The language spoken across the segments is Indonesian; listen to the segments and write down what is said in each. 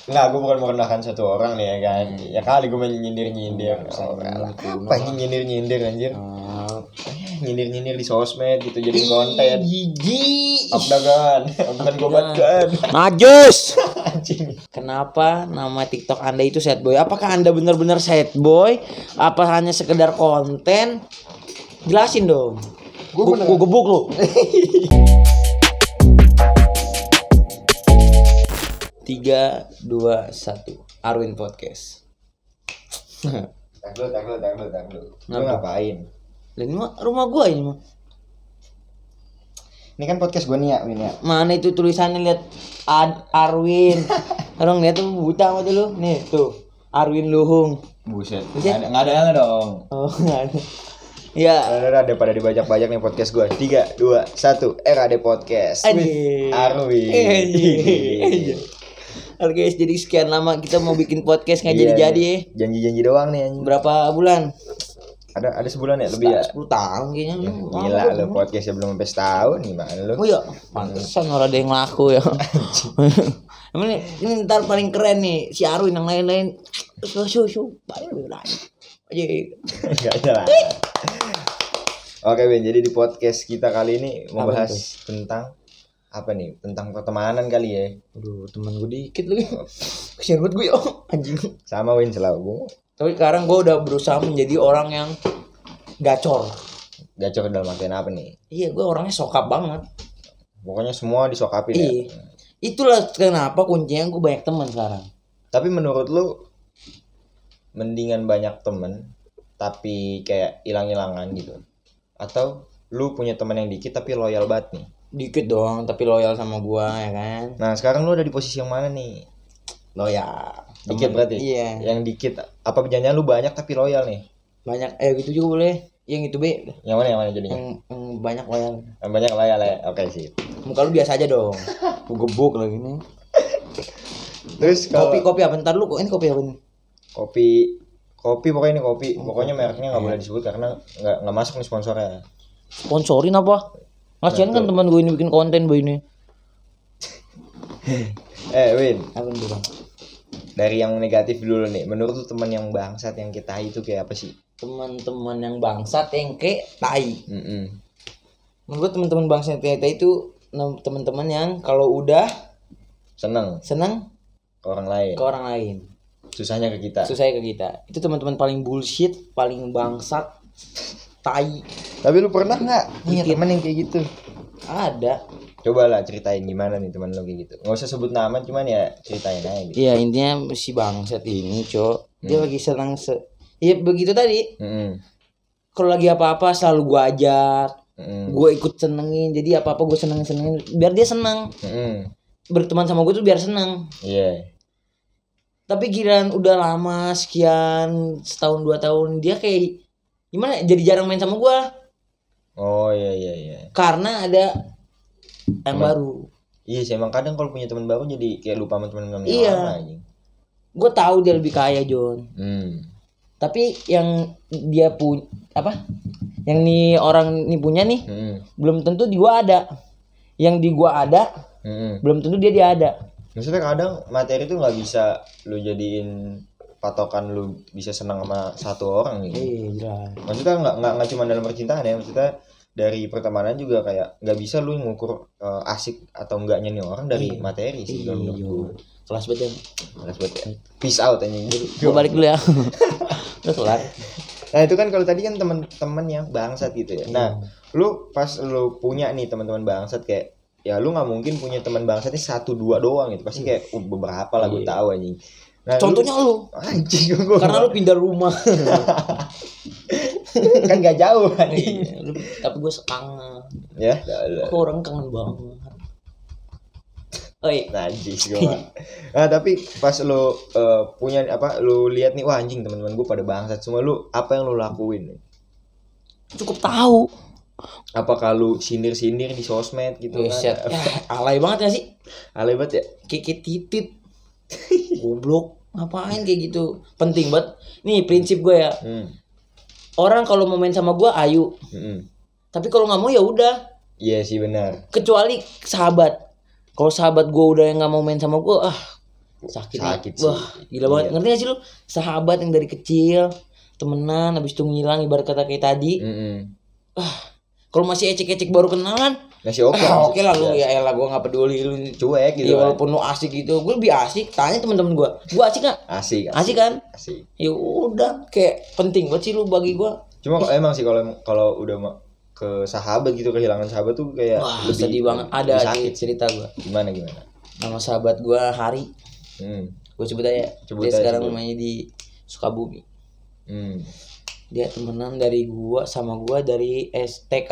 Enggak, gue bukan merendahkan satu orang nih ya kan. Ya kali gue nyindir-nyindir. Apa nyindir-nyindir anjir? Nyindir-nyindir di sosmed gitu jadi konten. Gigi. Abdagan, bukan gobatkan. Najis. Kenapa nama TikTok Anda itu sad boy? Apakah Anda benar-benar sad boy? Apa hanya sekedar konten? Jelasin dong. Gue gebuk lu. 3, 2, 1 Arwin Podcast. Tak dulu. Lu ngapain? Ini rumah gua ini mah. Ini kan podcast gue nih ya, Win ya. Mana itu tulisannya, lihat Arwin. Orang lihat tuh buta mah tuh lu. Nih tuh Arwin Luhung. Buset. Enggak ada dong. Oh, enggak ada. Ya. Ada pada dibajak-bajak nih podcast gue. 3, 2, 1 RAD Podcast. Arwin. Oke guys, jadi sekian lama kita mau bikin podcast nggak jadi-jadi. Janji-janji doang nih anjing. Berapa bulan? Ada sebulan ya lebih ya? 10 tahun kayaknya. Gila lu podcastnya belum sampai setahun gimana lu? Oh iya, pantesan orang ada yang laku ya. ini ntar paling keren nih si Arwin, yang lain-lain su paling lain aja. Enggak ada lah. Oke Ben, jadi di podcast kita kali ini membahas tentang apa nih? Tentang pertemanan kali ya. Aduh, teman gue dikit lagi. Kasian banget gue anjing. Sama Win selalu. Tapi sekarang gue udah berusaha menjadi orang yang gacor. Gacor dalam artian apa nih? Iya, gue orangnya sokap banget. Pokoknya semua disokapin ya. Itulah kenapa kuncinya gue banyak teman sekarang. Tapi menurut lu mendingan banyak temen tapi kayak hilang-hilangan gitu, atau lu punya teman yang dikit tapi loyal banget nih? Dikit doang tapi loyal sama gua ya kan. Nah sekarang lu ada di posisi yang mana nih? Loyal. Dikit berarti? Iya. Yang dikit apa jangan lu banyak tapi loyal nih? Banyak gitu juga boleh. Yang itu be. Yang mana jadinya? Yang banyak loyal. Yang banyak loyal ya. Oke sih. Muka lu biasa aja dong. Gua gebuk lagi nih. Terus kalau kopi apa? Ntar lu ini kopi apa nih? Kopi pokoknya ini kopi. Pokoknya mereknya nggak boleh disebut karena nggak masuk nih sponsornya. Sponsorin apa? Kasian kan teman gue ini bikin konten boy ini. Win. Apa nih bang? Dari yang negatif dulu nih. Menurut lu teman yang bangsat yang kita itu kayak apa sih? Teman-teman yang bangsat yang kayak tai. Menurut teman-teman bangsat yang tai itu teman-teman yang kalau udah seneng ke orang lain. Susahnya ke kita. Itu teman-teman paling bullshit, paling bangsat, tai. Tapi lu pernah nggak punya teman yang kayak gitu? Ada. Coba lah ceritain gimana nih teman lu kayak gitu. Nggak usah sebut nama, cuman ya ceritain aja gitu. Iya, intinya si bangsat ini dia lagi senang iya begitu tadi. Kalau lagi apa-apa selalu gua ajak, gua ikut senengin. Jadi apa-apa gua senengin biar dia senang. Berteman sama gua tuh biar senang. Iya. Tapi giliran udah lama sekian, setahun 2 tahun dia kayak gimana? Jadi jarang main sama gua. Oh iya. Karena ada yang baru. Iya sih, emang kadang kalau punya teman baru jadi kayak lupa sama teman-teman yang lama anjing. Gue tahu dia lebih kaya, John. Tapi yang dia punya apa? Yang nih orang nih punya nih, belum tentu di gua ada. Yang di gua ada, belum tentu dia ada. Maksudnya kadang materi tuh nggak bisa lu jadiin patokan lu bisa senang sama satu orang gitu. Iya. Maksudnya nggak cuma dalam percintaan ya, maksudnya dari pertemanan juga kayak nggak bisa lu ngukur asik atau enggaknya nih orang dari materi sih kalau menurut gue. Kelas banget. Peace out anjing. Gue balik dulu ya. Udah kelar. Nah itu kan kalau tadi kan teman-teman yang bangsat gitu ya. Nah lu pas lu punya nih teman-teman bangsat kayak ya lu nggak mungkin punya teman bangsatnya 1-2 doang gitu, pasti kayak beberapa lah gue tahu anjing. Nah, contohnya lu anjing karena lu pindah rumah. Kan gak jauh kan. Tapi gue sekangen. Ya, aku orang kangen banget. Najis gue. Nah, tapi pas lu punya apa lu lihat nih wah anjing teman-teman gue pada bangsat semua, lu apa yang lu lakuin? Cukup tahu. Apakah lu sindir-sindir di sosmed gitu kan? Alay banget ya sih? Alay banget ya? Kayak titit. Goblok, ngapain kayak gitu? Penting banget. Nih prinsip gue ya. Orang kalau mau main sama gue ayo. Tapi kalau nggak mau ya udah. Iya sih benar. Kecuali sahabat. Kalau sahabat gue udah yang nggak mau main sama gue, sakit sih. Wah, gila banget. Ngerti gak sih lu? Sahabat yang dari kecil temenan, habis itu ngilang, ibarat kata kayak tadi. Kalau masih ecek-ecek baru kenalan, masih oke lah lu, ya elah gue nggak peduli lu cuek gitu. Ya walaupun lu asik gitu, gue lebih asik tanya teman-teman gue asik nggak? Asik kan? Asik. Ya udah, kayak penting banget sih lu bagi gue. Cuma emang sih kalau udah ke sahabat gitu, kehilangan sahabat tuh kayak lebih sedih banget. Ada cerita gue. Gimana? Nama sahabat gue Hari. Gue sebut aja. Dia sekarang rumahnya di Sukabumi. Dia temenan dari gua sama gua dari STK.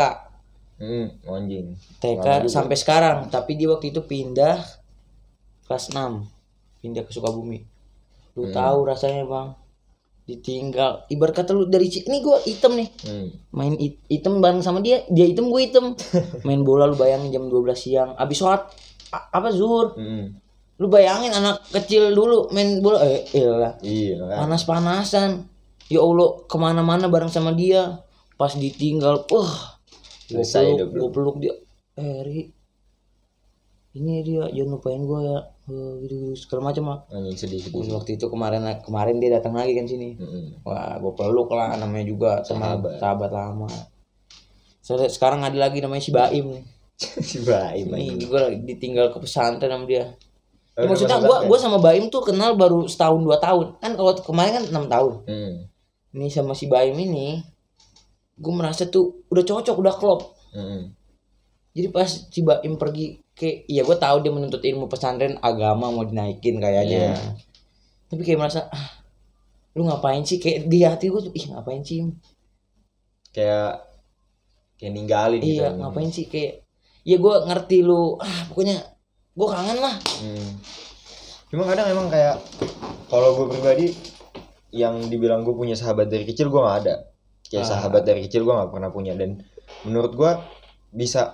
Anjing. TK sampai sekarang, tapi dia waktu itu pindah kelas 6. Pindah ke Sukabumi. Lu tahu rasanya, Bang. Ditinggal. Ibarat kata lu dari ini gua hitam nih. Main hitam bareng sama dia hitam, gua hitam. Main bola lu bayangin jam 12 siang, habis sholat zuhur. Lu bayangin anak kecil dulu main bola iya. Panas-panasan. Ya Allah, kemana-mana bareng sama dia. Pas ditinggal, gue peluk dia. Ri, ini dia, jangan lupain gue ya. Gitu segala macam lah. Sedih. Waktu itu kemarin dia datang lagi kan sini. Wah, gue peluk lah, namanya juga sahabat lama. Sekarang ada lagi namanya si Baim nih. Si Baim. Ini gue ditinggal ke pesantren sama dia. Ya, maksudnya gue sama Baim tuh kenal baru setahun 2 tahun. Kan kalau kemarin kan 6 tahun. Ini sama si Baim ini, gue merasa tuh udah cocok, udah klop. Jadi pas si Baim pergi gue tahu dia menuntut ilmu pesantren agama mau dinaikin kayaknya. Tapi kayak merasa, lu ngapain sih? Kayak di hati gue tuh, ngapain sih? Kayak ninggalin gitu. Iya, ngapain sih? Kayak, ya gue ngerti lu, pokoknya gue kangen lah. Cuma kadang emang kayak, kalau gue pribadi, yang dibilang gue punya sahabat dari kecil, gue nggak ada. Kayak sahabat dari kecil gue nggak pernah punya. Dan menurut gue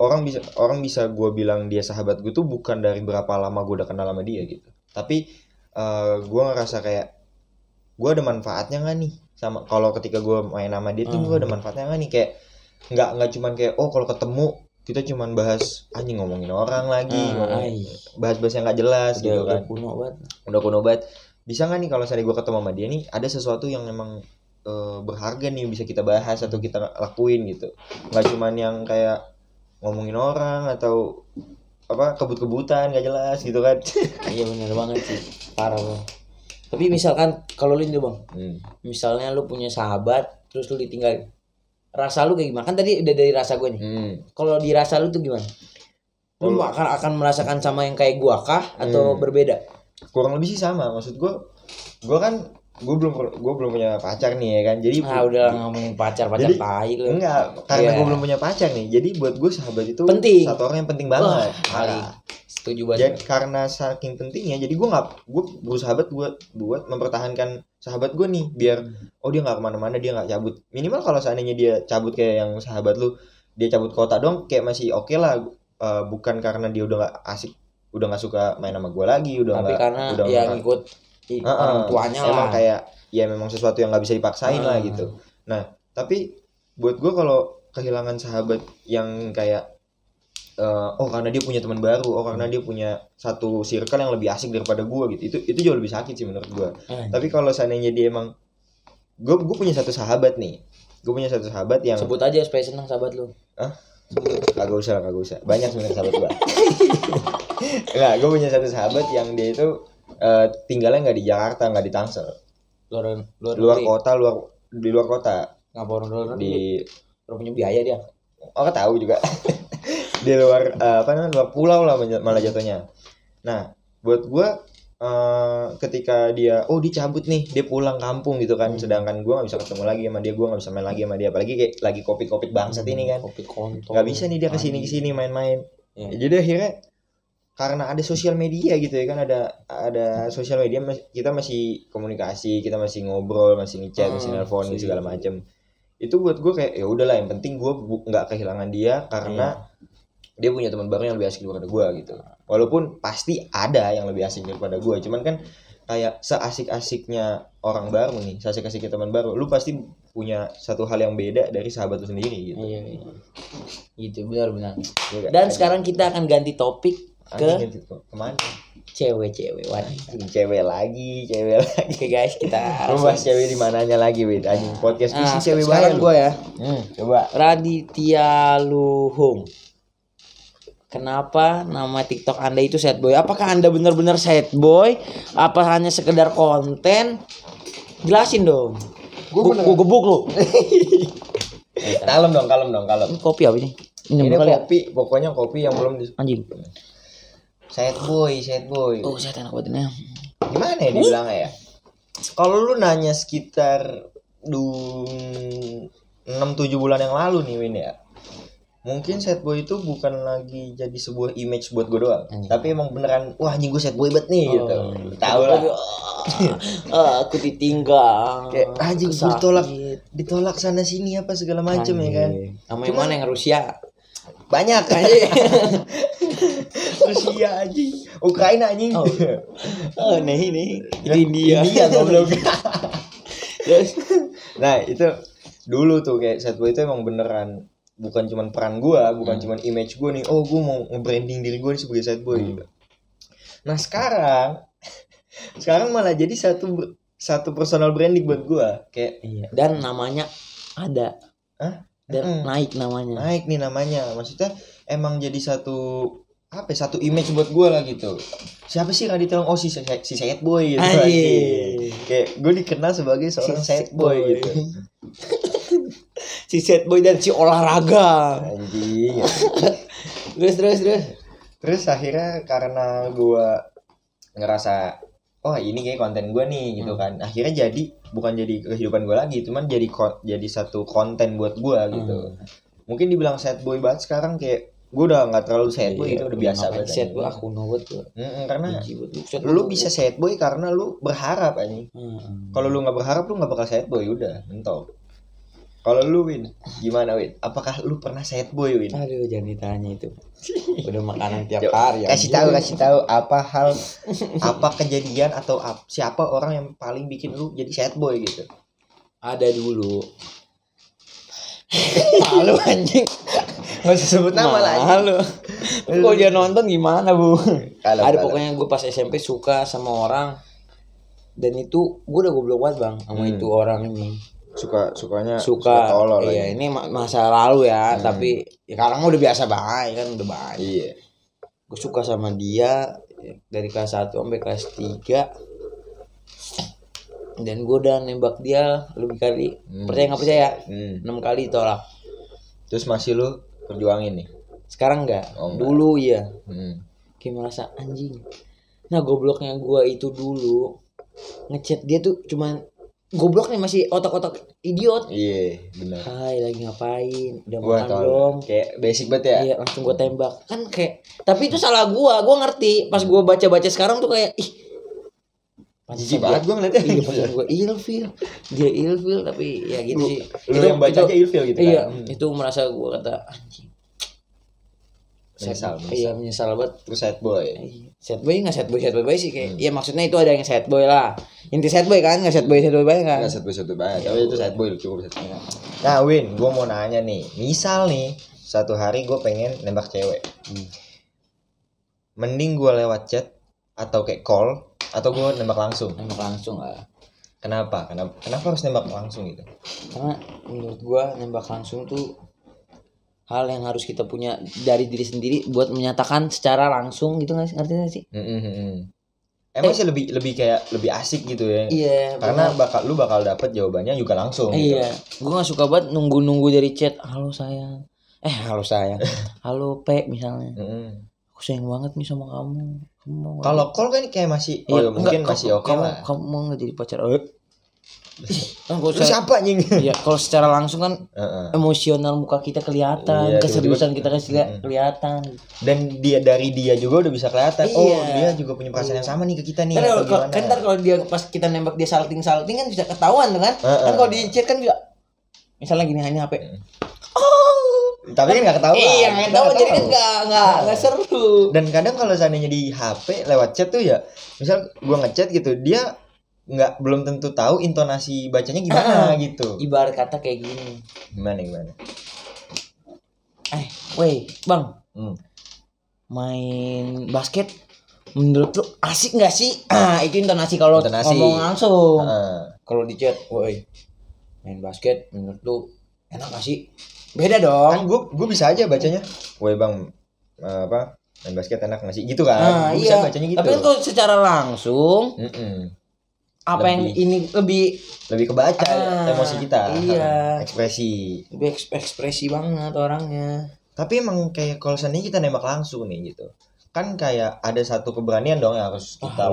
orang bisa gue bilang dia sahabat gue tuh bukan dari berapa lama gue udah kenal sama dia gitu. Tapi gue ngerasa kayak gue ada manfaatnya nggak nih sama kalau ketika gue main sama dia tuh gue ada manfaatnya nggak nih, kayak nggak cuman kayak kalau ketemu kita cuman bahas ngomongin orang lagi, bahas-bahas yang nggak jelas gitu kan. Udah kuno banget. Bisa nggak nih kalau misalnya gue ketemu sama dia nih ada sesuatu yang memang berharga nih bisa kita bahas atau kita lakuin gitu, nggak cuman yang kayak ngomongin orang atau kebut-kebutan nggak jelas gitu kan. Iya benar banget sih, parah Bang. Tapi misalkan kalau lu ini Bang, misalnya lu punya sahabat terus lu ditinggal, rasa lu kayak gimana? Kan tadi udah dari rasa gue nih. Kalau di rasa lu tuh gimana? Lu akan merasakan sama yang kayak gua kah atau berbeda? Kurang lebih sih sama. Maksud gue belum punya pacar nih ya kan. Jadi udah ngomongin pacar tai lu. Enggak, karena gue belum punya pacar nih. Jadi buat gue sahabat itu penting. Satu orang yang penting banget. Setuju banget. Jadi karena saking pentingnya, jadi gue bersahabat buat mempertahankan sahabat gue nih, biar dia nggak kemana-mana, dia nggak cabut. Minimal kalau seandainya dia cabut kayak yang sahabat lu, dia cabut kota dong, kayak masih oke lah. Bukan karena dia udah nggak asik, udah nggak suka main sama gue lagi, tapi karena dia ngikut orang tuanya lah. Emang kayak memang sesuatu yang nggak bisa dipaksain lah gitu. Nah tapi buat gue kalau kehilangan sahabat yang kayak karena dia punya teman baru, karena dia punya satu circle yang lebih asik daripada gue gitu, itu jauh lebih sakit sih menurut gue. Tapi kalau seandainya dia emang gue punya satu sahabat nih, yang sebut aja supaya senang sahabat lu. Kagak usah banyak sebenarnya sahabat gue. Nggak, gue punya satu sahabat yang dia itu tinggalnya nggak di Jakarta, nggak di Tangsel, luar kota. Ngapa orang di punya biaya dia? Tahu juga. Di luar luar pulau lah malah jatuhnya. Nah buat gue ketika dia dicabut nih, dia pulang kampung gitu kan, sedangkan gue nggak bisa ketemu lagi sama dia, gue nggak bisa main lagi sama dia, apalagi kayak lagi covid bangsat ini kan, nggak bisa nih dia kesini main-main. Jadi akhirnya karena ada sosial media gitu ya kan, ada sosial media, kita masih komunikasi, kita masih ngobrol, masih ngechat, masih nelpon segala macam. Itu buat gue kayak ya udahlah, yang penting gue nggak kehilangan dia karena dia punya teman baru yang lebih asik daripada gue gitu. Walaupun pasti ada yang lebih asik daripada gue, cuman kan kayak seasik-asiknya orang baru nih, seasik-asiknya teman baru, lu pasti punya satu hal yang beda dari sahabat lu sendiri gitu. Iya. Gitu, benar. Dan sekarang kita akan ganti topik. kemana? Cewek wanita. Cewek lagi. Oke guys, kita lu bahas cewek di mananya lagi, Wid? Anjing podcast isi cewek sekarang gue ya. Coba. Raditya Luhung. Kenapa nama TikTok Anda itu sad boy? Apakah Anda benar-benar sad boy? Apa hanya sekedar konten? Jelasin dong. Gue gebuk lu. Kalem dong. Ini kopi apa ini? Ini kopi, pokoknya kopi yang belum anjing. Sad boy. Oh, saya enak banget ini. Gimana ya dibilangnya ya? Kalau lu nanya sekitar 6-7 bulan yang lalu nih, Win ya. Mungkin sad boy itu bukan lagi jadi sebuah image buat gue doang, tapi emang beneran wah anjing gue sad boy banget nih gitu. Tahu lah. Aku ditinggal. Kayak anjing gue ditolak sana sini apa segala macem ya kan. Sama yang mana yang Rusia? Banyak Rusia anjing, Ukraina anjing. Nih itu India goblok. Nah itu dulu tuh kayak sad boy itu emang beneran bukan cuman peran gue, bukan cuman image gue nih, oh gue mau nge-branding diri gue sebagai sad boy gitu. Nah sekarang malah jadi satu personal branding buat gue kayak dan namanya ada. Dan naik nih namanya, maksudnya emang jadi satu image buat gue lah gitu. Siapa sih Raditya? Oh si sad boy gitu. Kayak gue dikenal sebagai seorang sad boy gitu. Si sad boy dan si olahraga. Anjing. Terus akhirnya karena gue ngerasa ini kayak konten gue nih gitu kan. Akhirnya bukan jadi kehidupan gue lagi, cuman jadi satu konten buat gue gitu. Mungkin dibilang sad boy banget sekarang kayak gue udah nggak terlalu sad boy, itu udah biasa banget. Sad boy aku nowet gue. Karena lu bisa sad boy karena lu berharap anjing. Kalau lu nggak berharap lu nggak bakal sad boy, udah mentok. Kalau lu Win, gimana Win? Apakah lu pernah sad boy Win? Aduh jangan ditanya itu. Udah makanan tiap hari. Kasih tahu apa kejadian atau siapa orang yang paling bikin lu jadi sad boy gitu? Ada dulu. Malu anjing. Nggak usah sebut nama lagi. Malu. Kalau dia nonton gimana bu? Ada pokoknya gue pas SMP suka sama orang. Dan itu gue udah goblok banget bang sama itu orang ini. Suka tolol iya lagi. Ini masa lalu ya tapi ya sekarang udah biasa banget kan udah banyak. Iya. Gue suka sama dia dari kelas 1 sampai kelas 3 dan gue udah nembak dia lebih kali percaya nggak percaya 6 kali ditolak. Terus masih lu perjuangin nih? Sekarang enggak. Dulu iya. Kayak merasa anjing. Nah gobloknya gue itu dulu ngechat dia tuh cuman goblok nih masih otak-otak idiot. Iya benar. Hai lagi ngapain? Udah makan belum? Kayak basic banget ya. Iya langsung gue tembak. Kan kayak tapi itu salah gue ngerti. Pas gue baca-baca sekarang tuh kayak jijik banget gue ngeliatnya. Iya pas gue ilfil. Dia ilfil tapi ya gitu sih. Lu yang baca aja ilfil gitu iya, kan. Itu merasa gue kata anjing. Menyesal. Iya menyesal banget. Terus sad boy. Sad boy nggak sad boy sih kayak. Iya maksudnya itu ada yang sad boy lah. Inti sad boy kan nggak sad boy banget kan. Nggak sad boy banget. Tapi itu sad boy cukup sad boy. Nah Win, gue mau nanya nih. Misal nih satu hari gue pengen nembak cewek. Mending gue lewat chat atau kayak call atau gue nembak langsung? Nembak langsung lah. Kenapa harus nembak langsung gitu? Karena menurut gue nembak langsung tuh hal yang harus kita punya dari diri sendiri buat menyatakan secara langsung gitu nggak sih, artinya sih? Emang sih lebih kayak lebih asik gitu ya? Iya. Karena lu bakal dapet jawabannya juga langsung. Iya. Gitu. Gue nggak suka banget nunggu dari chat. Halo sayang. Halo P misalnya. Aku sayang banget nih sama kamu. Kalau call kan kayak masih, mungkin masih oke lah. Kamu mau nggak jadi pacar? Terus siapa anjing? Iya, kalau secara langsung kan emosional muka kita kelihatan, keseriusan kita kelihatan. Dan dari dia juga udah bisa kelihatan. Oh, dia juga punya perasaan yang sama nih ke kita nih. Kan kalau dia pas kita nembak dia salting kan bisa ketahuan kan? Kan kalau di chat kan bisa misalnya gini hanya HP. Tapi kan nggak ketahuan. Iya, nggak ketahuan jadi kan nggak seru. Dan kadang kalau seandainya di HP lewat chat tuh ya, misal gua ngechat gitu, dia belum tentu tahu intonasi bacanya gimana gitu. Ibarat kata kayak gini. Gimana? Weh, Bang. main basket menurut lu asik nggak sih? Itu intonasi kalau ngomong langsung. Kalau di chat, woi main basket menurut lu enak gak sih? Beda dong. Kan gue bisa aja bacanya, woi bang main basket enak gak sih? Gitu kan. Gue bisa bacanya gitu. Tapi kan kalau secara langsung, apa lebih, yang ini lebih kebaca emosi kita. Iya. Ekspresi. Lebih ekspresi banget orangnya. Tapi emang kayak kalau seandainya kita nembak langsung nih gitu, kan kayak ada satu keberanian dong yang harus kita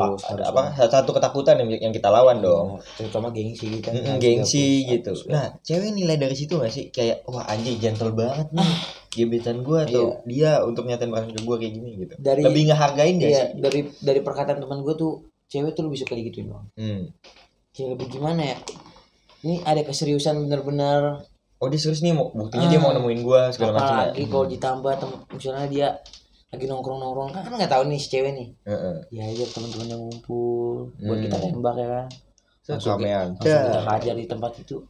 satu ketakutan yang kita lawan dong, terutama gengsi kita. Gengsi gitu. Nah cewek nilai dari situ nggak sih kayak wah anjing gentle banget nih gebetan gue atau dia untuk nyatain perasaan ke gue kayak gini gitu. Lebih ngehargain gak sih? Dari perkataan teman gue tuh cewek tuh lebih suka gitu bang. Kayak lebih gimana ya? Ini ada keseriusan benar-benar. Oh dia serius nih buktinya dia mau nemuin gue segala macam. Apalagi kalau ditambah misalnya dia lagi nongkrong kan nggak tahu nih si cewek nih. Ya aja teman-temannya ngumpul buat kita tembak ya kan. Langsung kita hajar di tempat itu.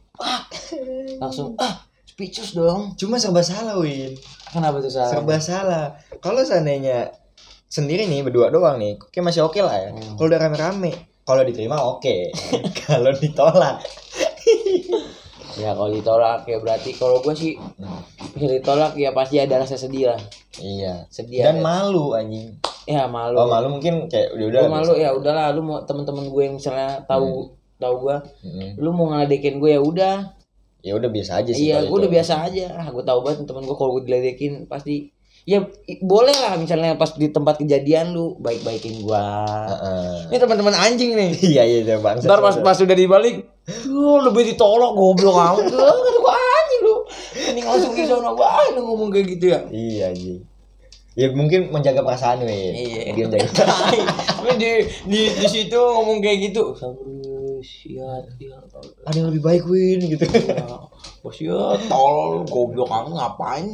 Langsung speechless dong. Cuma serba salah Win. Kenapa tuh salah? Serba salah. Kalau seandainya sendiri nih berdua doang nih, kayak masih oke lah ya. Kalau udah rame-rame, kalau diterima oke. Kalau ditolak ya kalau ditolak ya berarti kalau gue sih ditolak ya pasti ada rasa sedih lah. Iya. Sedih dan malu anjing. Ya malu. Oh malu mungkin kayak udah. Gue malu ya udahlah, lu mau temen-temen gue yang misalnya tahu gue, lu mau ngeledekin gue ya udah. Ya udah biasa aja sih. Iya gue udah biasa aja. Gue tahu banget temen gue kalau gue diledekin pasti. Ya boleh lah misalnya pas di tempat kejadian lu baik-baikin gua. Ini teman-teman anjing nih. Iya bangsa. Ntar pas udah dibalik, lebih ditolak goblok kamu tuh. Kata gua anjing lu. Ini langsung di sono lu ngomong kayak gitu ya. Iya anjing. Ya mungkin menjaga perasaan lu ya. Iya. Dia menjaga. Tapi di situ ngomong kayak gitu. Ya. Ada yang lebih baik Win gitu. Bos ya tolol goblok kamu ngapain?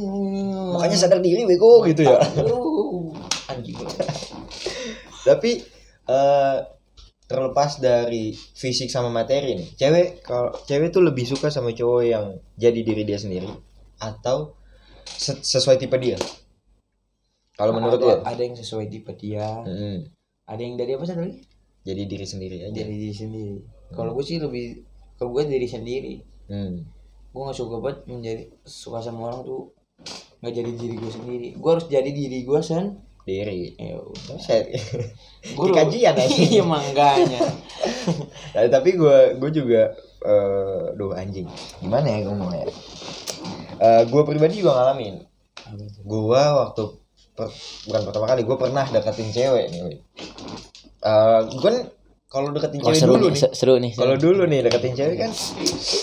Makanya sadar diri bego gitu ya. Anjing. Tapi terlepas dari fisik sama materi nih, cewek tuh lebih suka sama cowok yang jadi diri dia sendiri atau sesuai tipe dia. Kalau menurut lo? Ada yang sesuai tipe dia. Ada yang dari apa sih tadi? Jadi diri sendiri aja. Jadi diri sendiri. Kalau gue sih lebih ke gue diri sendiri. Gue nggak suka banget suka sama orang tuh nggak jadi diri gue sendiri. Gue harus jadi diri gue sendiri. Ya udah. Gue kajian aja. Iya mangganya. Nah, tapi gue juga anjing. Gimana ya ngomongnya? Gue pribadi juga ngalamin. Gue waktu bukan pertama kali gue pernah deketin cewek nih. Gue kan kalau deketin cewek dulu nih, seru nih. Kalau dulu nih deketin cewek kan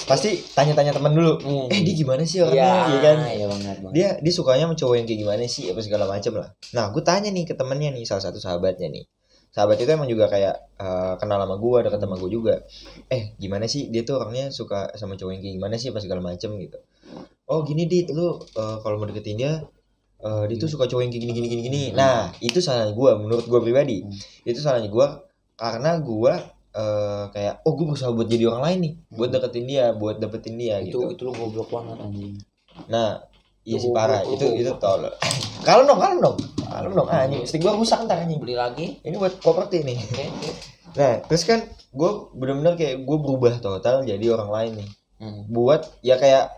pasti tanya-tanya teman dulu. Dia gimana sih orangnya, ya kan? Iya banget. Dia sukanya sama cowok yang kayak gimana sih, apa segala macam lah. Nah, gue tanya nih ke temennya nih, salah satu sahabatnya nih. Sahabat itu emang juga kayak kenal sama gue, deket sama gue juga. Gimana sih dia tuh orangnya suka sama cowok yang kayak gimana sih, apa segala macam gitu. Oh gini Dit, lu kalau mau deketin dia tuh suka cowok yang kayak gini. Nah, itu salahnya gue, menurut gue pribadi. Itu salahnya gue karena gue kayak gue berusaha buat jadi orang lain nih, buat deketin dia, buat dapetin dia gitu. Itu lu goblok banget anjing. Nah, iya sih parah. Itu tolol. Kalem dong anjing. Stick gue rusak ntar anjing. Beli lagi. Ini buat properti nih. Nah, terus kan gue benar-benar kayak gue berubah total jadi orang lain nih. Buat ya kayak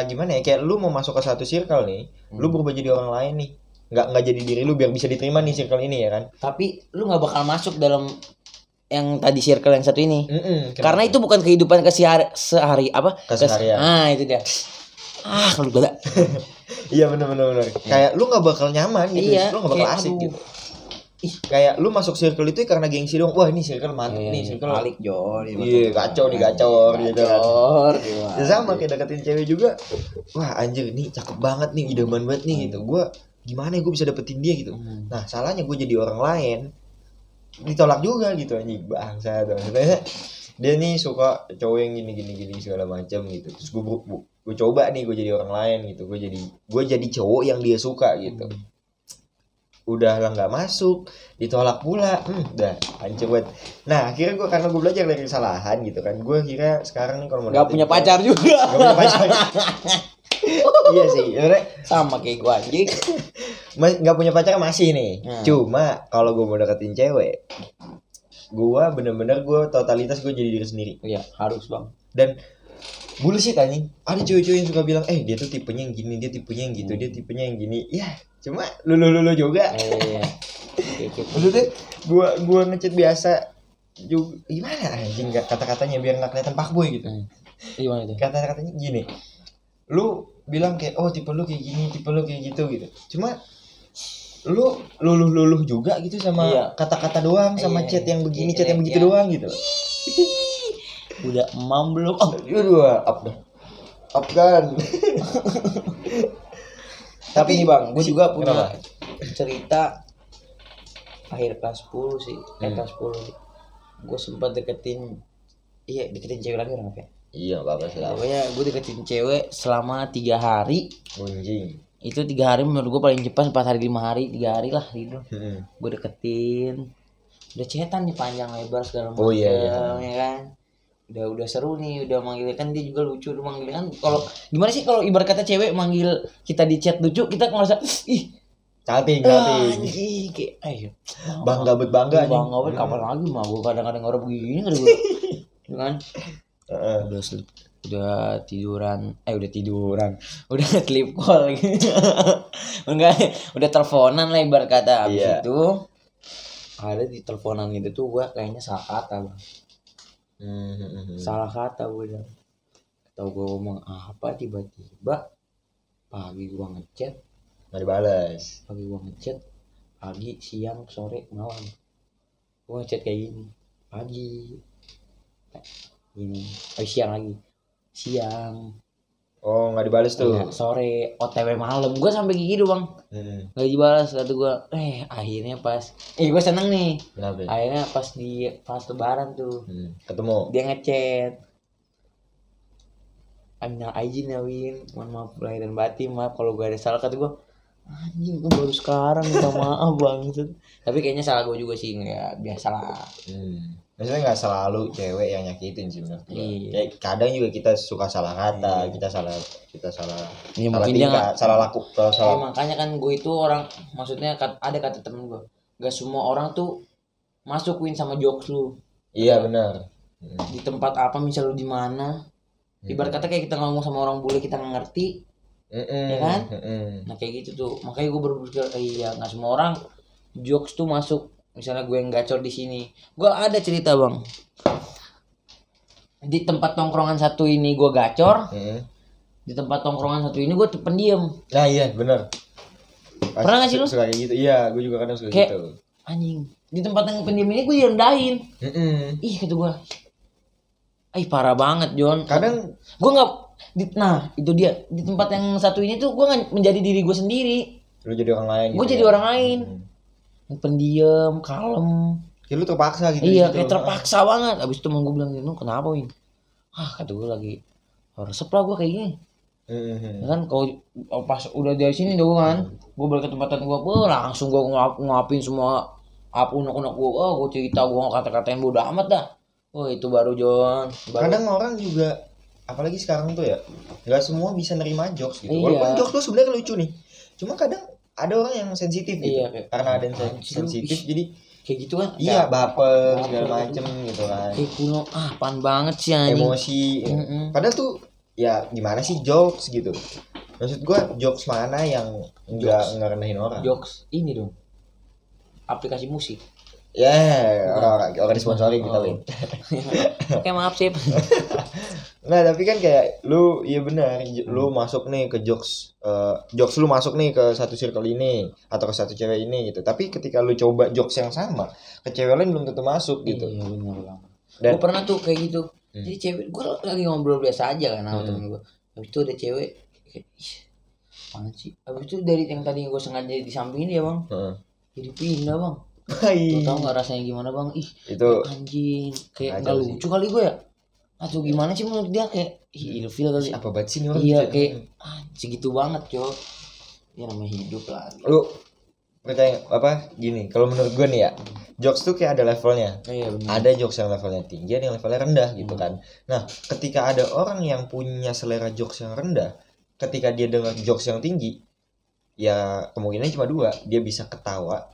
gimana ya? Kayak lu mau masuk ke satu circle nih, lu berubah jadi orang lain nih. Nggak jadi diri lu biar bisa diterima nih circle ini ya kan. Tapi lu nggak bakal masuk dalam yang tadi circle yang satu ini. Karena Kenapa? itu bukan kehidupan sehari apa? Keseharian. Itu dia. Kalau beda. Iya benar. Kayak lu nggak bakal nyaman gitu. Iya, Lu nggak bakal asik gitu. Kayak lu masuk circle itu karena gengsi dong. Wah, ini circle mantap nih, circle balik Jor. Iya, kacau gitu kan. Ya sama kayak deketin cewek juga. Wah, anjir nih cakep banget nih, idaman banget nih gitu. Gua gimana ya gue bisa dapetin dia gitu. Nah, salahnya gue jadi orang lain ditolak juga gitu anjing, bangsa tuh. Sebenarnya dia nih suka cowok yang gini segala macam gitu. Terus gue coba nih gue jadi orang lain gitu. Gue jadi cowok yang dia suka gitu. udah lah nggak masuk, ditolak pula, udah hancur banget. Nah akhirnya gue karena gue belajar dari kesalahan gitu kan, gue kira sekarang nih kalau mau nggak punya pacar juga. Nggak punya pacar. Iya sih, sama kayak gue anjing. Nggak punya pacar masih nih. Cuma kalau gue mau deketin cewek, gue bener-bener gue totalitas gue jadi diri sendiri. Iya harus bang. Dan bullshit anjing. Ada cewek-cewek yang suka bilang, dia tuh tipenya yang gini, dia tipenya yang gitu, dia tipenya yang gini. Ya, cuma lu juga. Iya. Maksudnya gua ngechat biasa juga gimana anjing, enggak kata-katanya biar enggak kelihatan fuckboy gitu. Gimana itu? Kata-katanya gini. Lu bilang kayak tipe lu kayak gini, tipe lu kayak gitu gitu. Cuma lu luluh juga gitu sama kata-kata doang, sama chat yang begini, chat yang begitu doang gitu. Udah emam belum? Up kan. Tapi nih bang, gue juga punya cerita akhir kelas 10 sih. Kelas 10 gue sempat deketin cewek lagi orang apa ya? Iya apa sih. Pokoknya gue deketin cewek selama 3 hari. Anjing. Itu 3 hari menurut gue paling cepat, 4 hari 5 hari, 3 hari lah gitu. Gue deketin, udah chatan nih panjang lebar segala macam, ya kan. Udah seru nih, udah manggil kan dia juga lucu, udah manggil kan. Kalau gimana sih kalau ibarat kata cewek manggil kita di chat lucu, kita ngerasa cantik. Anjing kayak ayo. Bangga banget kapan lagi mah gue kadang-kadang orang begini enggak gue. Kan? Udah tiduran, udah sleep call gitu. udah teleponan lah ibarat kata. Habis itu ada di teleponan gitu tuh gue kayaknya salah kata bang. Salah kata gue bilang. Tahu gue ngomong apa, tiba-tiba pagi gue ngechat nggak dibalas. Pagi gue ngechat, pagi, siang, sore, malam. Gue ngechat kayak gini, pagi gini, siang lagi, siang. Oh nggak dibalas tuh. Ya, sore, OTW malam. Gue sampai gitu bang. Nggak dibalas. Kata gue, akhirnya pas gue seneng nih. Kenapa? Akhirnya pas lebaran tuh ketemu. Dia ngechat, Aminal Aijin ya Win, mohon maaf lahir dan batin, maaf kalau gue ada salah. Kata gue, anjing gue baru sekarang minta maaf banget. Tapi kayaknya salah gue juga sih, nggak biasa lah. Maksudnya nggak selalu cewek yang nyakitin sih menurut gue. Kayak kadang juga kita suka salah kata, kita salah ya, salah tingkah, salah laku, salah. Makanya kan gue itu orang, maksudnya ada kata temen gue, gak semua orang tuh masukin sama jokes lu. Iya benar. Di tempat apa, misal lu di mana, ibarat kata kayak kita ngomong sama orang bule kita nggak ngerti, ya kan? Nah kayak gitu tuh, makanya gue berpikir nggak semua orang jokes tuh masuk. Misalnya gue yang gacor di sini, gue ada cerita bang. Di tempat tongkrongan satu ini gue gacor, di tempat tongkrongan satu ini gue pendiam. Nah iya benar. Pernah nggak sih lu? Suka kayak gitu. Iya, gue juga kadang suka kayak, gitu. Anjing, di tempat yang pendiam ini gue direndahin. Kata gue, parah banget John. Kadang gue nggak, nah itu dia, di tempat yang satu ini tuh gue nggak menjadi diri gue sendiri. Lu jadi orang lain. Gue jadi orang lain. Pendiam, kalem. Kayak lu terpaksa gitu. Iya, kayak terpaksa banget. Abis itu gue bilang, lu kenapa Win? Kata gue lagi resep lah gue kayak gini. Ya kan kalau pas udah dari sini dong kan, gue balik ke tempatan gue, langsung gue ngapin semua unek-unek gue, gue cerita, gue kata-katain bodo amat dah. Itu baru John. Kadang orang juga, apalagi sekarang tuh ya, nggak semua bisa nerima jokes gitu. Walaupun jokes tuh sebenarnya lucu nih, cuma kadang ada orang yang sensitif gitu. Karena ada yang sensitif jadi kayak gitu kan. Iya, baper segala macem gitu kan. Kayak kuno, apaan banget sih anjing. Emosi. Padahal tuh ya gimana sih jokes gitu. Maksud gua jokes mana yang enggak ngerendahin orang. Jokes ini dong. Aplikasi musik. Orang disponsorin kita Win. Oke, maaf sih. Nah tapi kan kayak lu, iya benar, lu masuk nih ke jokes lu masuk nih ke satu circle ini atau ke satu cewek ini gitu. Tapi ketika lu coba jokes yang sama ke cewek lain belum tentu masuk gitu. Iya benar. Gue pernah tuh kayak gitu. Jadi cewek, gue lagi ngobrol biasa aja kan sama temen gue. Habis itu ada cewek kayak, apaan sih? Habis itu dari yang tadi gue sengaja di samping ini ya bang, jadi pindah bang. Tuh tau gak rasanya gimana bang? Itu anjing, kayak gak lucu kali gue ya? Atau gimana sih menurut dia, kayak ilfil kali. Apa banget sih nih orang? Iya kayak segitu banget cok. Ya namanya hidup lah. Lu percaya apa gini, kalau menurut gue nih ya, jokes tuh kayak ada levelnya. Iya, benar. Ada jokes yang levelnya tinggi, ada yang levelnya rendah gitu kan. Nah, ketika ada orang yang punya selera jokes yang rendah, ketika dia dengar jokes yang tinggi, ya kemungkinannya cuma dua, dia bisa ketawa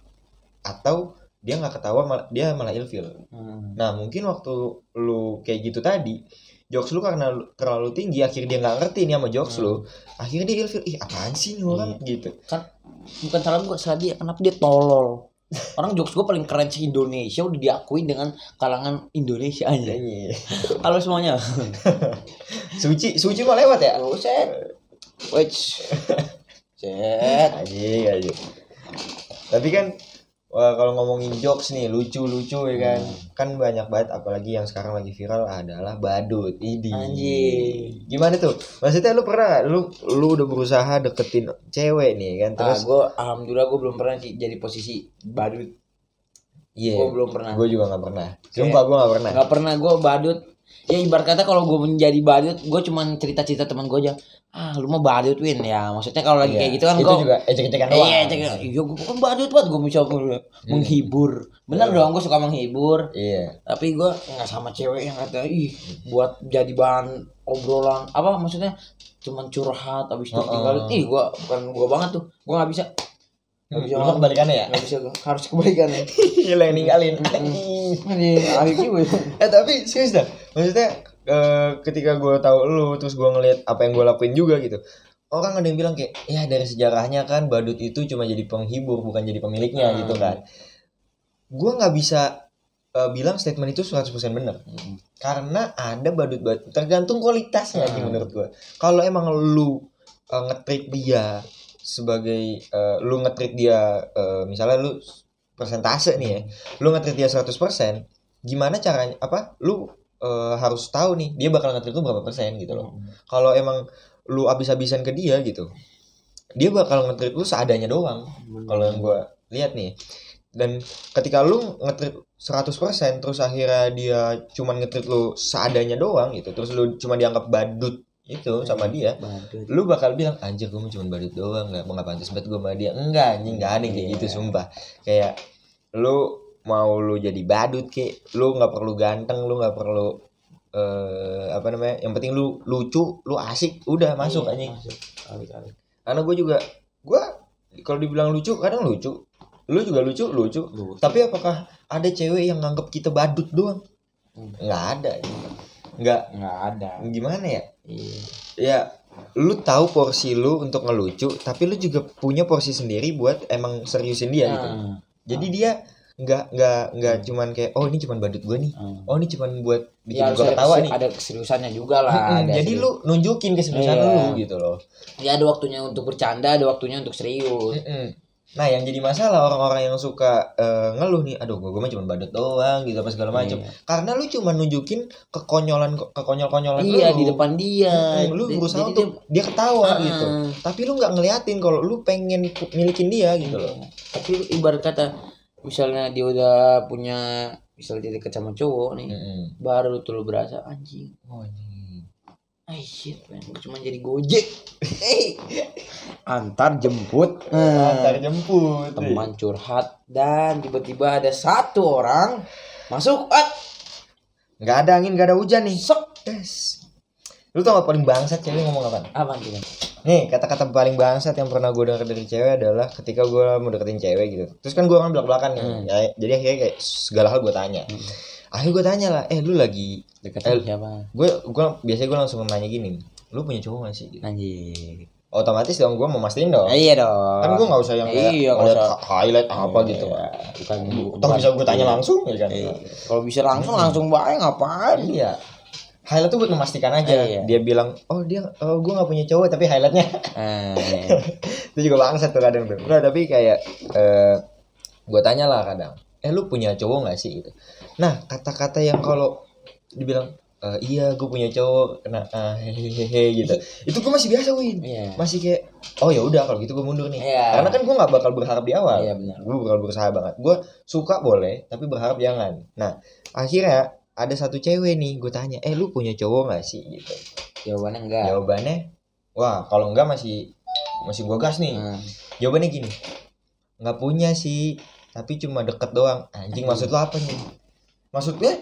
atau dia nggak ketawa, dia malah ilfil. Nah, mungkin waktu lu kayak gitu tadi, jokes lu karena terlalu tinggi, akhirnya dia nggak ngerti nih sama jokes lu, akhirnya dia ilfil, ih apaan sih nih orang gitu. Kan bukan salah gue, salah dia, kenapa dia tolol. Orang jokes gue paling keren se Indonesia, udah diakui dengan kalangan Indonesia aja. Halo semuanya. Suci mau lewat ya? Set. Wait. Set. Aja. Tapi kan kalau ngomongin jokes nih lucu ya kan, kan banyak banget, apalagi yang sekarang lagi viral adalah badut. Anjing. Gimana tuh? Maksudnya lu pernah lu udah berusaha deketin cewek nih kan, terus gue alhamdulillah gue belum pernah sih jadi posisi badut. Iya. Gue belum pernah. Gue juga nggak pernah. Sumpah gue nggak pernah. Nggak pernah gue badut. Ya ibarat kata kalau gue menjadi badut, gue cuman cerita teman gue aja. Lu mah badut Win ya. Maksudnya kalau lagi kayak gitu kan itu gue juga ejek-ejekan doang. Iya, gue kan badut banget, gue bisa menghibur. Bener dong, gue suka menghibur. Iya. Tapi gue nggak sama cewek yang kata buat jadi bahan obrolan apa, maksudnya cuman curhat abis itu tinggalin.Gue bukan gue banget tuh. Gue nggak bisa. Lu mah kebalikannya ya? Nggak bisa, harus kebalikannya. Gila yang ninggalin. Tapi serius dah. Maksudnya ketika gue tahu lu, terus gue ngeliat apa yang gue lakuin juga gitu. Orang ada yang bilang kayak, ya dari sejarahnya kan badut itu cuma jadi penghibur, bukan jadi pemiliknya gitu kan. Gue nggak bisa bilang statement itu 100% benar. Karena ada badut-badut, tergantung kualitasnya sih menurut gue. Kalau emang lu nge-treat dia sebagai lu nge-treat dia misalnya lu persentase nih ya, lu nge-treat dia 100%, gimana caranya, apa lu harus tahu nih dia bakal nge-treat lu berapa persen gitu loh. Kalau emang lu abis-abisan ke dia gitu, dia bakal nge-treat lu seadanya doang. Kalau yang gue lihat nih. Dan ketika lu nge-treat 100% terus akhirnya dia cuman nge-treat lu seadanya doang gitu, terus lu cuma dianggap badut itu sama dia, lu bakal bilang anjir gue cuma badut doang, nggak pantas banget gue sama dia. Enggak anjing, nggak ada kayak gitu sumpah. Kayak lu mau lu jadi badut kek, lu nggak perlu ganteng, lu nggak perlu apa namanya, yang penting lu lucu, lu asik, udah masuk anjing. Karena gue kalau dibilang lucu kadang lucu, lu juga lucu. Tapi apakah ada cewek yang nganggap kita badut doang? Nggak ada. Nggak ada. Gimana ya? Ya lu tahu porsi lu untuk ngelucu, tapi lu juga punya porsi sendiri buat emang seriusin dia gitu. Jadi dia nggak cuman kayak ini cuman badut gue nih. Ini cuman buat bikin gue ketawa nih. Ada keseriusannya juga lah. Jadi lu nunjukin keseriusan lu gitu loh. Ya ada waktunya untuk bercanda, ada waktunya untuk serius. Nah yang jadi masalah orang-orang yang suka ngeluh nih, aduh gue mah cuma badut doang gitu apa segala macam. Karena lu cuma nunjukin kekonyol-konyolan lu. Iya, di depan dia. Lu berusaha untuk dia ketawa gitu. Tapi lu nggak ngeliatin kalau lu pengen milikin dia gitu loh. Tapi ibarat kata misalnya dia udah punya, misalnya dia deket sama cowok nih, baru tuh lu berasa anjing. Shit man, cuma jadi gojek. Antar jemput, teman curhat, dan tiba-tiba ada satu orang masuk, nggak ada angin, nggak ada hujan nih. Lu tau gak paling bangsat cewek ngomong apa? Apa gitu? Nih kata-kata paling bangsat yang pernah gue denger dari cewek adalah ketika gue mau deketin cewek gitu. Terus kan gue orang belak-belakan nih. Ya, jadi akhirnya kayak segala hal gue tanya. Akhirnya gue tanya lah, lu lagi deketin siapa? Gue biasanya gue langsung nanya gini, lu punya cowok gak sih? Gitu. Anjir. Otomatis dong gue mau mastiin dong. Iya dong. Kan gue gak usah yang highlight apa gitu. Toh bisa gue tanya langsung ya kan. Kalau bisa langsung baik ngapain? Iya. Highlight tuh buat memastikan aja. Dia bilang, gue gak punya cowok tapi highlightnya. Itu juga bangsat tuh kadang tuh. Tapi kayak gue tanya lah kadang, lu punya cowok gak sih gitu. Nah kata-kata yang kalau dibilang iya gue punya cowok, hehehe gitu, itu gue masih biasa Win. Masih kayak ya udah kalau gitu gue mundur nih. Karena kan gue nggak bakal berharap di awal. Gue bakal berusaha banget. Gue suka boleh tapi berharap jangan. Nah akhirnya ada satu cewek nih, gue tanya, lu punya cowok gak sih gitu. Jawabannya enggak. Wah kalau enggak masih gue gas nih. Jawabannya gini, nggak punya sih, tapi cuma deket doang. Anjing, maksud lu apa nih? Maksudnya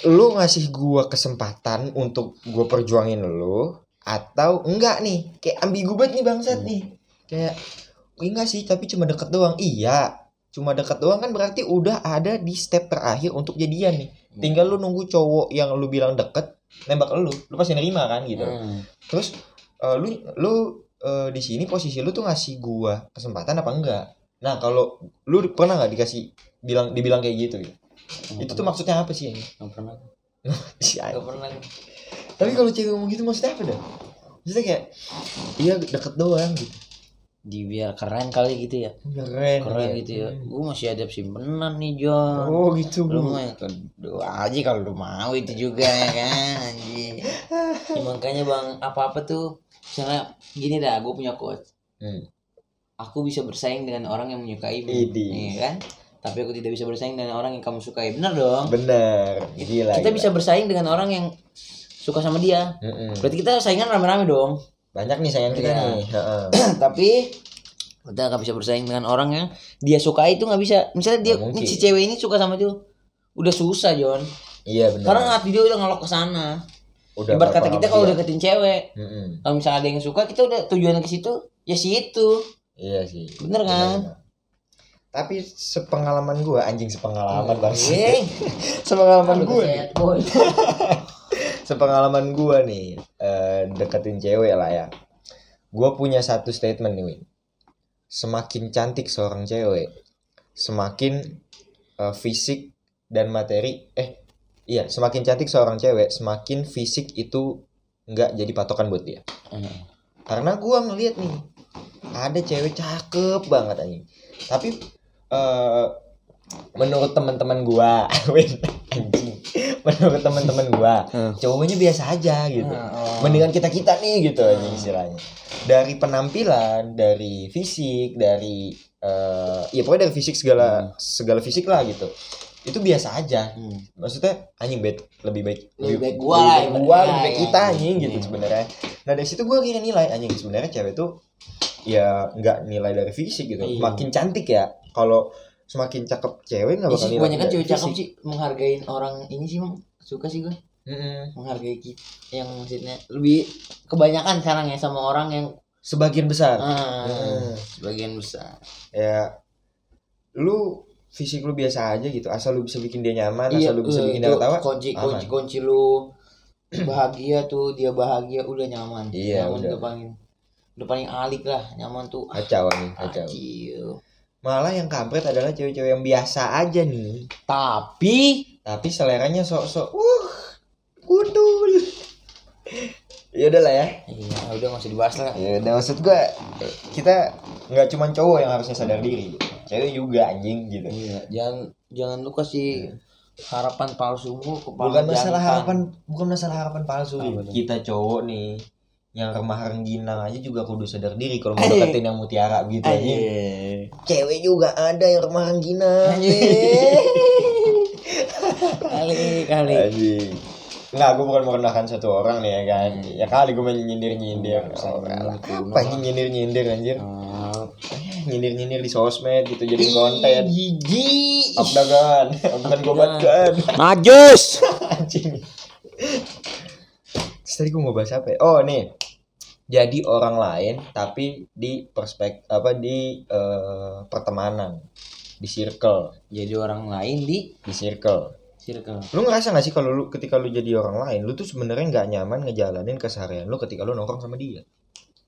lu ngasih gua kesempatan untuk gua perjuangin lu atau enggak nih? Kayak ambigu banget nih bangsat nih. Kayak enggak sih, tapi cuma deket doang. Iya, cuma deket doang kan berarti udah ada di step terakhir untuk jadian nih. Tinggal lu nunggu cowok yang lu bilang deket nembak lu pasti nerima kan gitu. Terus lu di sini posisi lu tuh ngasih gua kesempatan apa enggak? Nah, kalau lu pernah nggak dibilang kayak gitu ya? Itu tuh maksudnya apa sih ini? Nggak pernah. Nggak pernah. Tapi kalau cewek ngomong gitu maksudnya apa dah? Maksudnya kayak iya deket doang gitu. Biar keren kali gitu ya. Keren gitu ya. Gue masih ada simpenan nih John. Oh gitu. Lu mau yang kedua aja kalau lu mau itu juga ya kan anjing. Ya, makanya bang apa-apa tuh misalnya gini dah, gue punya quotes. Aku bisa bersaing dengan orang yang menyukaimu. Iya kan? Tapi aku tidak bisa bersaing dengan orang yang kamu sukai. Benar dong? Benar. Gila. Kita bisa bersaing dengan orang yang suka sama dia. Berarti kita saingan rame-rame dong. Banyak nih sayang kita nih. Tapi kita nggak bisa bersaing dengan orang yang dia suka itu, nggak bisa. Misalnya dia si cewek ini suka sama itu, udah susah John. Iya benar. Karena hati dia udah ngelok ke sana. Ibarat kata kita kalau deketin cewek, kalau misalnya ada yang suka, kita udah tujuan ke situ, ya situ. Iya sih. Bener kan? Bener. Tapi sepengalaman gue, anjing sepengalaman bang. Sepengalaman gue nih deketin cewek lah ya. Gue punya satu statement nih Win. Semakin cantik seorang cewek, semakin fisik dan materi. Semakin cantik seorang cewek, semakin fisik itu nggak jadi patokan buat dia. Karena gue ngeliat nih, ada cewek cakep banget anjing. Tapi menurut teman-teman gua, anjing. Menurut teman-teman gua, cowoknya biasa aja gitu. Mendingan kita nih gitu anjing istilahnya. Dari penampilan, dari fisik, dari pokoknya dari fisik segala fisik lah gitu. Itu biasa aja. Maksudnya anjing lebih baik gua, lebih baik kita anjing gitu sebenarnya. Nah, dari situ gua kira nilai anjing sebenarnya cewek tuh ya nggak nilai dari fisik gitu. Makin cantik ya. Kalau semakin cakep cewek nggak bakal nilai. Kebanyakan cewek cakep sih menghargain orang ini sih, suka sih gue. Menghargai kita. Yang maksudnya lebih kebanyakan sekarang ya sama orang yang sebagian besar. Sebagian besar. Ya, lu fisik lu biasa aja gitu. Asal lu bisa bikin dia nyaman, asal lu bisa bikin dia ketawa. Kunci lu bahagia tuh, dia bahagia udah nyaman. Iya, nyaman udah paling alik lah, nyaman tuh. Kacau nih, kacau. Malah yang kampret adalah cewek-cewek yang biasa aja nih. Tapi seleranya sok-sok gundul. Ya udah lah ya. Iya, udah enggak usah dibahas lah. Ya udah, maksud gua kita enggak cuma cowok yang harusnya sadar diri. Cewek juga anjing gitu. Iya, jangan lu kasih harapan palsumu kepada bukan masalah harapan palsu. Kita cowok nih yang remah rengginang aja juga kudu sadar diri kalau mau deketin yang mutiara gitu aja. Cewek juga ada yang remah rengginang. Kali. Enggak, gue bukan merendahkan satu orang nih ya kan. Ya kali gue main nyindir. Apa nyindir anjir? Nyindir di sosmed gitu jadi konten. Gigi. Abdagan, bukan gobatkan. Najis. Anjing. Tadi gue mau bahas apa ya? Oh nih, jadi orang lain tapi di pertemanan, di circle. Jadi orang lain di circle. Lu ngerasa nggak sih kalau ketika lu jadi orang lain, lu tuh sebenarnya nggak nyaman ngejalanin keseharian lu ketika lu nongkrong sama dia?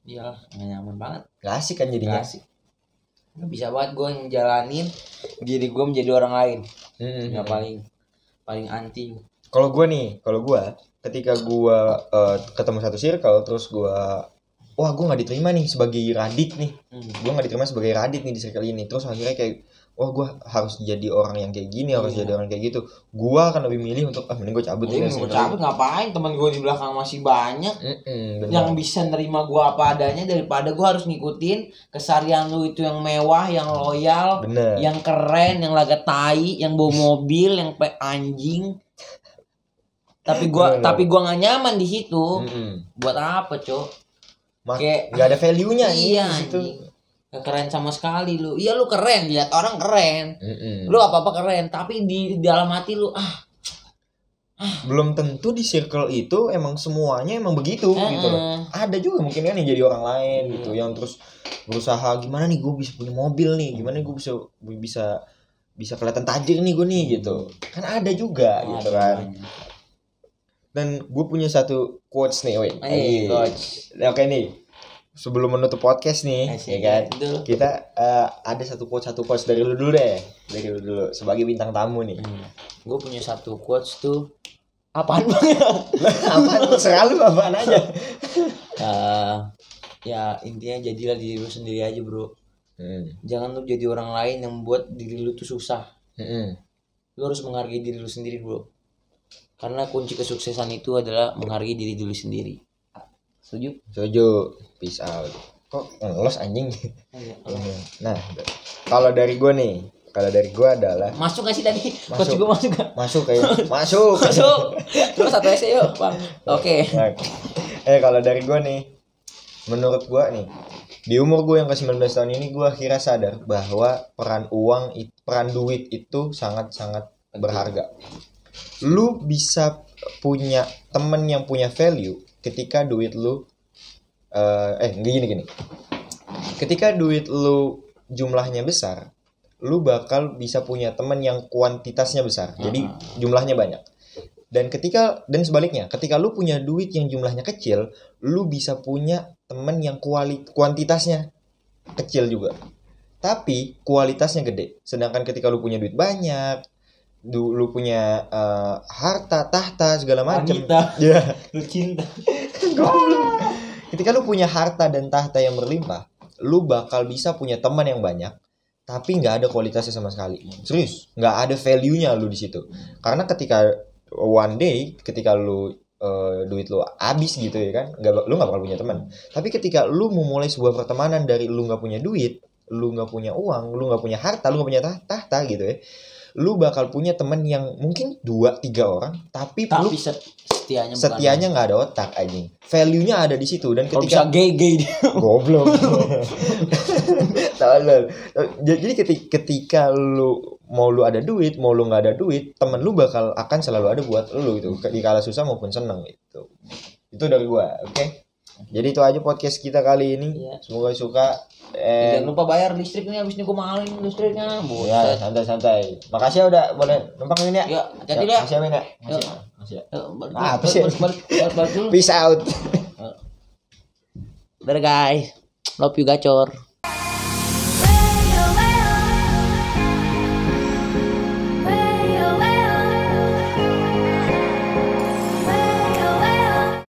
Iya, nggak nyaman banget. Gak asik kan jadinya? Gak asik. Gak bisa banget gue ngejalanin diri gue menjadi orang lain. Nggak paling anti. Kalau gue ketika gue ketemu satu circle terus gue nggak diterima nih sebagai Radit nih. Gue nggak diterima sebagai Radit nih di circle ini. Terus akhirnya kayak gue harus jadi orang yang kayak gini, harus jadi orang kayak gitu. Gue akan lebih milih untuk mending gue cabut. Gue cabut ngapain? Teman gue di belakang masih banyak yang bisa nerima gue apa adanya daripada gue harus ngikutin keseharian lu itu yang mewah, yang loyal, yang keren, yang laga tai, yang bawa mobil, yang anjing. Tapi gue nggak nyaman di situ. Buat apa, Cok? Kayak nggak ada value-nya di situ. Gak keren sama sekali lu. Iya lu keren, lihat orang keren. Lu apa-apa keren, tapi di dalam hati lu belum tentu di circle itu emang semuanya emang begitu gitu loh. Ada juga mungkin kan yang jadi orang lain gitu yang terus berusaha gimana nih gue bisa punya mobil nih, gimana gue bisa kelihatan tajir nih gue nih gitu. Kan ada juga gitu kan. Dan gue punya satu quotes nih, coach. Oke nih. Sebelum menutup podcast nih, ya kan? Kita ada satu quotes dari lu dulu deh. Dari lu dulu sebagai bintang tamu nih. Gue punya satu quotes tuh. Apaan bang? Apaan? Selalu apaan aja. Ya intinya jadilah diri lu sendiri aja bro. Jangan lu jadi orang lain yang membuat diri lu tuh susah. Lu harus menghargai diri lu sendiri bro. Karena kunci kesuksesan itu adalah menghargai diri dulu sendiri. Setuju. Peace out. Kok ngelos anjing? Nah, kalau dari gue nih, adalah masuk gak sih tadi? Coach juga masuk gak? Masuk kayak masuk. Terus satu SE yuk bang. Oke. Kalau dari gue nih, menurut gue nih, di umur gue yang ke 19 tahun ini gue akhirnya sadar bahwa peran duit itu sangat-sangat berharga. Lu bisa punya temen yang punya value ketika duit lu gini. Ketika duit lu jumlahnya besar, lu bakal bisa punya temen yang kuantitasnya besar. Jadi jumlahnya banyak. Dan sebaliknya, ketika lu punya duit yang jumlahnya kecil, lu bisa punya temen yang kuantitasnya kecil juga. Tapi kualitasnya gede. Sedangkan ketika lu punya duit banyak, lu punya harta, tahta, segala macam. Ya, lu cinta. Ketika lu punya harta dan tahta yang berlimpah, lu bakal bisa punya teman yang banyak, tapi nggak ada kualitasnya sama sekali. Serius, nggak ada value-nya lu di situ. Karena ketika one day, ketika lu duit lu habis gitu ya kan, lu nggak bakal punya teman. Tapi ketika lu memulai sebuah pertemanan dari lu nggak punya duit, lu nggak punya uang, lu nggak punya harta, lu nggak punya tahta gitu ya, lu bakal punya teman yang mungkin 2-3 orang, tapi lu setianya nggak ada otak anjing. Value-nya ada di situ. Dan ketika bisa gay goblok. Jadi ketika lu ada duit, mau lu nggak ada duit, temen lu akan selalu ada buat lu gitu, di kala susah maupun senang gitu. Itu dari gua, oke? Jadi itu aja podcast kita kali ini. Semoga suka. Jangan lupa bayar listriknya, abis ini gue mahalin listriknya. Ya, santai-santai. Makasih ya udah boleh numpang ini ya. Ya, jadi ya. Masih amin ya. Masih. Apa sih? Balik dulu. Peace out. Dadah guys. Love you gacor.